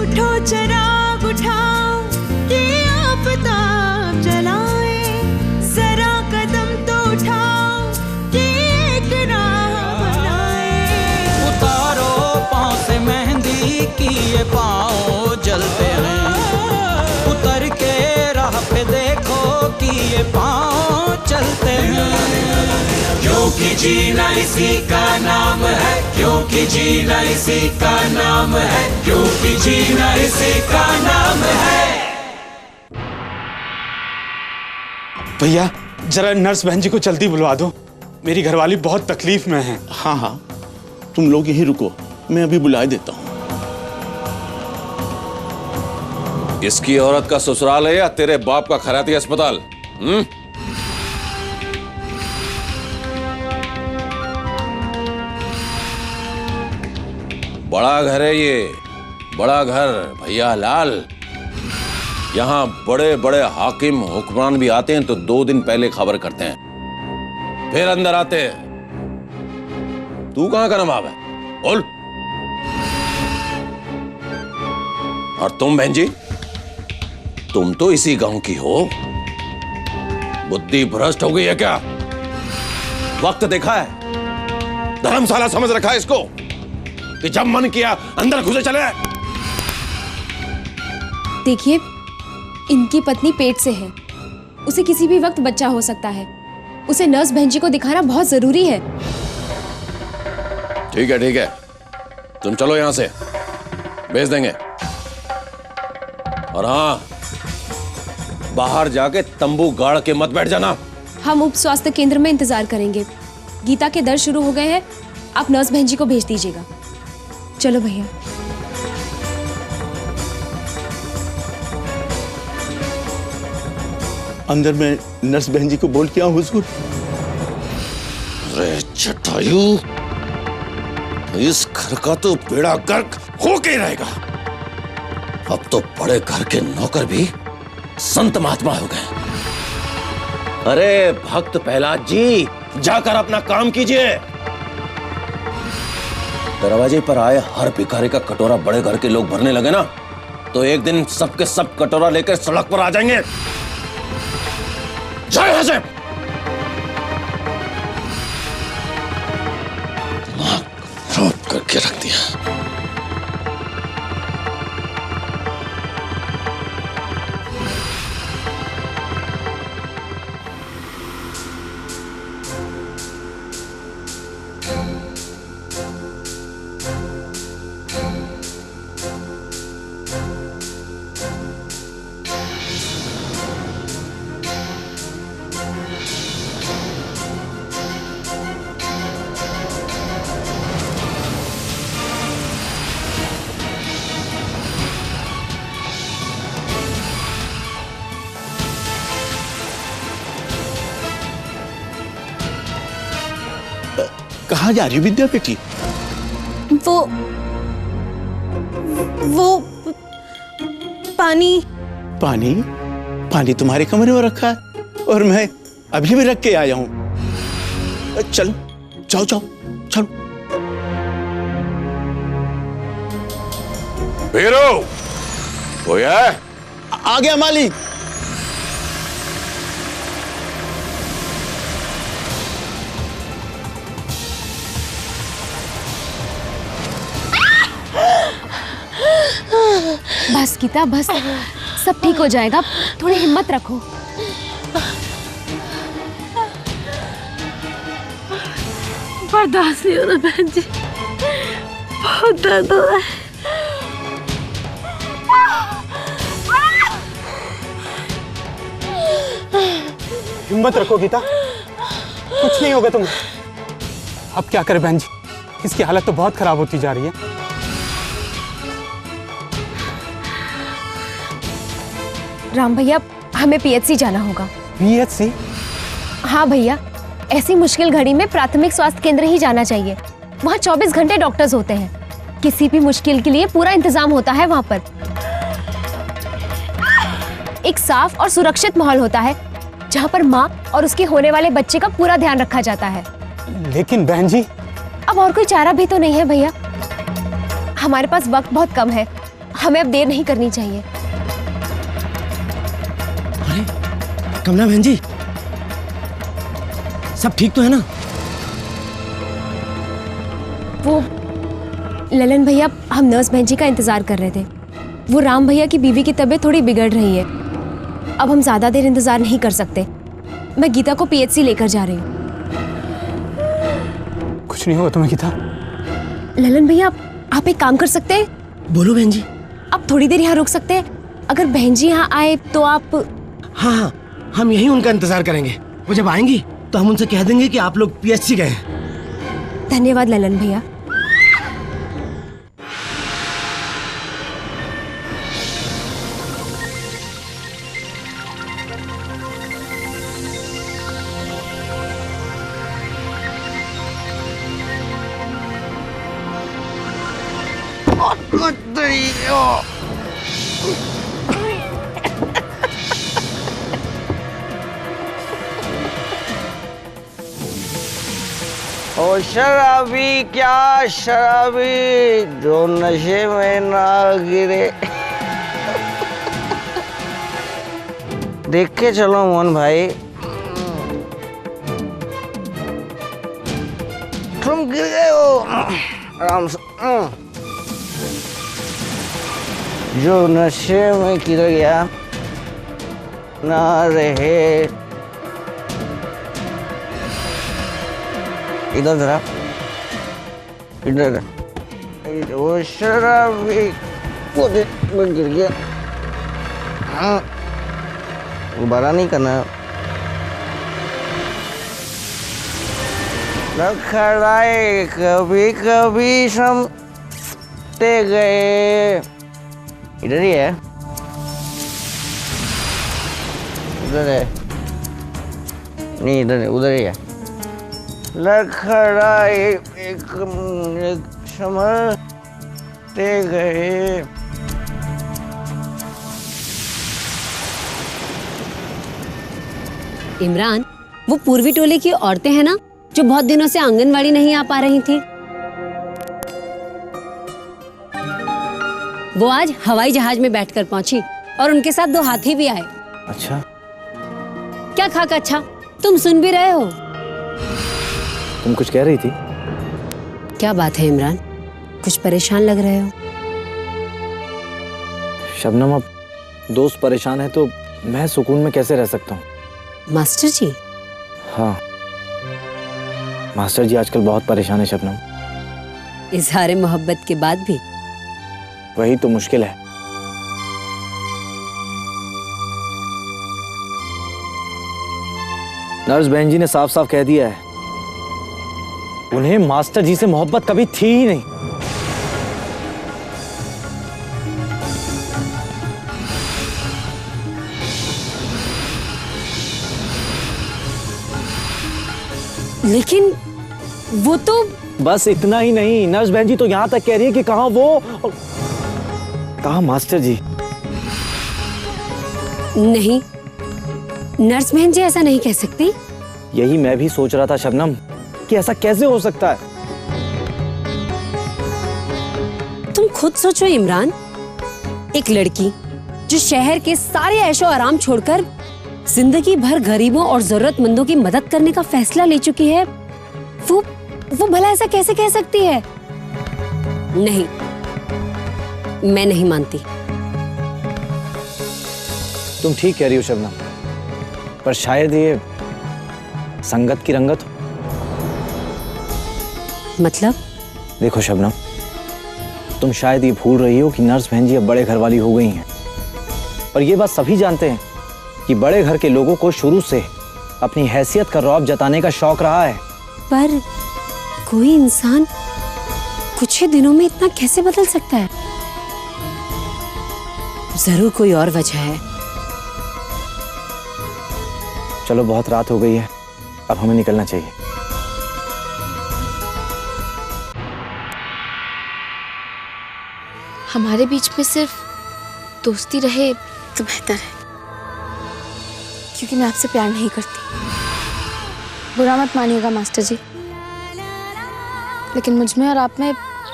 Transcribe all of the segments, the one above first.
उठो चिराग उठाओ कि आफताब जलाए, जरा कदम तो उठाओ कि एक राह बनाए। उतारो पाँव से मेहंदी की ये पाँव जलते हैं, उतर के राह पे देखो कि ये पाँव चलते हैं। क्योंकि जीना इसी का नाम है, क्योंकि जीना इसी का नाम है, क्योंकि जीना इसी का नाम है। भैया जरा नर्स बहन जी को जल्दी बुलवा दो, मेरी घरवाली बहुत तकलीफ में है। हाँ हाँ, तुम लोग यहीं रुको, मैं अभी बुला देता हूँ। इसकी औरत का ससुराल है या तेरे बाप का खैराती अस्पताल? बड़ा घर है ये, बड़ा घर भैया लाल। यहाँ बड़े बड़े हाकिम हुक्मरान भी आते हैं तो 2 दिन पहले खबर करते हैं, फिर अंदर आते हैं। तू कहाँ का नवाब है, बोल। और तुम बहन जी, तुम तो इसी गांव की हो, बुद्धि भ्रष्ट हो गई है क्या? वक्त देखा है, धर्मशाला समझ रखा है इसको कि जब मन किया अंदर घुसे चले। देखिए, इनकी पत्नी पेट से है, उसे किसी भी वक्त बच्चा हो सकता है, उसे नर्स बहन जी को दिखाना बहुत जरूरी है। ठीक है, तुम चलो यहां से, भेज देंगे। और हाँ, बाहर जाके तंबू गाड़ के मत बैठ जाना। हम उप स्वास्थ्य केंद्र में इंतजार करेंगे। गीता के दर्द शुरू हो गए हैं, आप नर्स बहन जी को भेज दीजिएगा। चलो भैया। अंदर मैं नर्स बहन जी को बोल के आऊं हुजूर। अरे जटायु, इस घर का तो बेड़ा गर्क होके ही रहेगा। अब तो बड़े घर के नौकर भी संत महात्मा हो गए। अरे भक्त प्रहलाद जी, जाकर अपना काम कीजिए। दरवाजे पर आए हर भिखारी का कटोरा बड़े घर के लोग भरने लगे ना, तो एक दिन सबके सब कटोरा लेकर सड़क पर आ जाएंगे। जय हजम। रोक करके रख दिया। कहाँ जा रही हो विद्या बेटी? वो पानी पानी? पानी तुम्हारे कमरे में रखा है और मैं अभी भी रख के आया हूं। चलो जाओ जाओ चलो। भैरो, कोई है? आ गया मालिक। बस गीता बस, सब ठीक हो जाएगा, थोड़ी हिम्मत रखो। बर्दाश्त नहीं हो रहा बहन जी, बहुत दर्द हो रहा है। हिम्मत रखो गीता, कुछ नहीं होगा तुम्हें। अब क्या करें बहन जी, इसकी हालत तो बहुत खराब होती जा रही है। राम भैया, हमें पीएचसी जाना होगा। पीएचसी? हाँ भैया, ऐसी मुश्किल घड़ी में प्राथमिक स्वास्थ्य केंद्र ही जाना चाहिए। वहाँ 24 घंटे डॉक्टर्स होते हैं, किसी भी मुश्किल के लिए पूरा इंतजाम होता है वहाँ पर। एक साफ और सुरक्षित माहौल होता है, जहाँ पर माँ और उसके होने वाले बच्चे का पूरा ध्यान रखा जाता है। लेकिन बहन जी, अब और कोई चारा भी तो नहीं है भैया। हमारे पास वक्त बहुत कम है, हमें अब देर नहीं करनी चाहिए। अरे कमला बहन जी, सब ठीक तो है ना? वो ललन भैया, हम नर्स बहन जी का इंतजार कर रहे थे। वो राम भैया की बीवी की तबीयत थोड़ी बिगड़ रही है। अब हम ज्यादा देर इंतजार नहीं कर सकते। मैं गीता को पीएचसी लेकर जा रही हूँ। कुछ नहीं होगा तुम्हें गीता। ललन भैया, आप एक काम कर सकते हैं? बोलो बहन जी। आप थोड़ी देर यहाँ रुक सकते हैं? अगर बहन जी यहाँ आए तो आप। हाँ हाँ, हम यहीं उनका इंतजार करेंगे। वो जब आएंगी तो हम उनसे कह देंगे कि आप लोग पीएचसी गए हैं। धन्यवाद ललन भैया। ओ शराबी, क्या शराबी, जो नशे में ना गिरे। देख के चलो मोहन भाई, तुम गिर गए हो आराम से। जो नशे में गिर गया ना रहे। इधर जरा, इधर। वो शराबी वो गिर गया। दोबारा नहीं करना। लखड़ाए कभी कभी समते गए। इधर ही है, उधर है नहीं, इधर है, उधर ही है। लखड़ाए एक समते गए। इमरान, वो पूर्वी टोले की औरतें हैं ना जो बहुत दिनों से आंगनवाड़ी नहीं आ पा रही थी, वो आज हवाई जहाज में बैठकर पहुंची और उनके साथ 2 हाथी भी आए। अच्छा, क्या खाका? अच्छा, तुम सुन भी रहे हो? तुम कुछ कह रही थी? क्या बात है इमरान, कुछ परेशान लग रहे हो? शबनम, अब दोस्त परेशान है तो मैं सुकून में कैसे रह सकता हूँ? मास्टर जी? हाँ, मास्टर जी आजकल बहुत परेशान है शबनम। इजहार मोहब्बत के बाद भी? वही तो मुश्किल है। नर्स बहन जी ने साफ साफ कह दिया है, उन्हें मास्टर जी से मोहब्बत कभी थी ही नहीं। लेकिन वो तो। बस इतना ही नहीं, नर्स बहन जी तो यहां तक कह रही है कि कहां वो और कहां मास्टर जी। नहीं, नर्स बहन जी ऐसा नहीं कह सकती। यही मैं भी सोच रहा था शबनम, कि ऐसा कैसे हो सकता है। तुम खुद सोचो इमरान, एक लड़की जो शहर के सारे ऐशो आराम छोड़कर जिंदगी भर गरीबों और जरूरतमंदों की मदद करने का फैसला ले चुकी है, वो भला ऐसा कैसे कह सकती है? नहीं, मैं नहीं मानती। तुम ठीक कह रही हो शबनम, पर शायद ये संगत की रंगत हो। मतलब? देखो शबनम, तुम शायद ये भूल रही हो कि नर्स बहन जी अब बड़े घर वाली हो गई हैं, और ये बात सभी जानते हैं कि बड़े घर के लोगों को शुरू से अपनी हैसियत का रौब जताने का शौक रहा है। पर कोई इंसान कुछ ही दिनों में इतना कैसे बदल सकता है? जरूर कोई और वजह है। चलो, बहुत रात हो गई है, अब हमें निकलना चाहिए। हमारे बीच में सिर्फ दोस्ती रहे तो बेहतर है, क्योंकि मैं आपसे प्यार नहीं करती। बुरा मत मानिएगा मास्टर जी, लेकिन मुझ में और आप में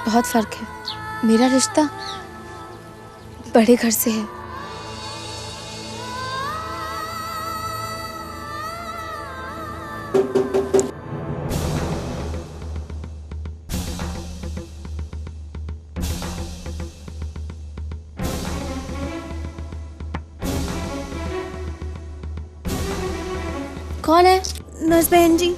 बहुत फर्क है। मेरा रिश्ता बड़े घर से है। कौन है? नर्स बहन जी,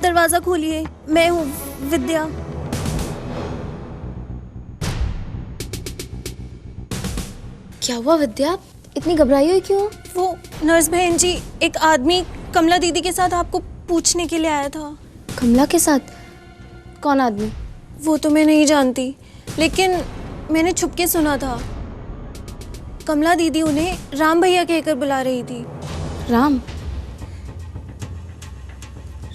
दरवाजा खोलिए, मैं हूँ विद्या। क्या हुआ विद्या, इतनी घबराई हुई क्यों? वो नर्स बहन जी, एक आदमी कमला दीदी के साथ आपको पूछने के लिए आया था। कमला के साथ? कौन आदमी? वो तो मैं नहीं जानती, लेकिन मैंने छुपके सुना था। कमला दीदी उन्हें राम भैया कहकर बुला रही थी। राम?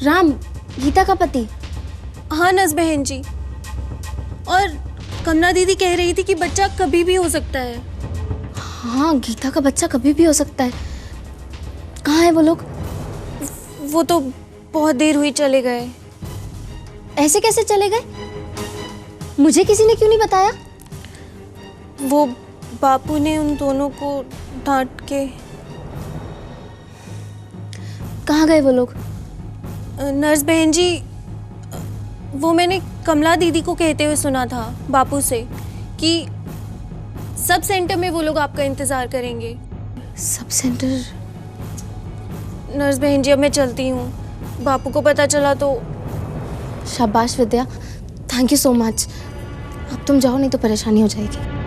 राम गीता का पति? हाँ नर्स बहन जी, और कमला दीदी कह रही थी कि बच्चा कभी भी हो सकता है। हाँ, गीता का बच्चा कभी भी हो सकता है। कहाँ है वो लोग? वो तो बहुत देर हुई चले गए। ऐसे कैसे चले गए? मुझे किसी ने क्यों नहीं बताया? वो बापू ने उन दोनों को डांट के। कहाँ गए वो लोग? नर्स बहन जी, वो मैंने कमला दीदी को कहते हुए सुना था बापू से कि सब सेंटर में वो लोग आपका इंतजार करेंगे। Sub centre? नर्स बहन जी, अब मैं चलती हूँ, बापू को पता चला तो। शाबाश विद्या, थैंक यू सो मच। अब तुम जाओ, नहीं तो परेशानी हो जाएगी।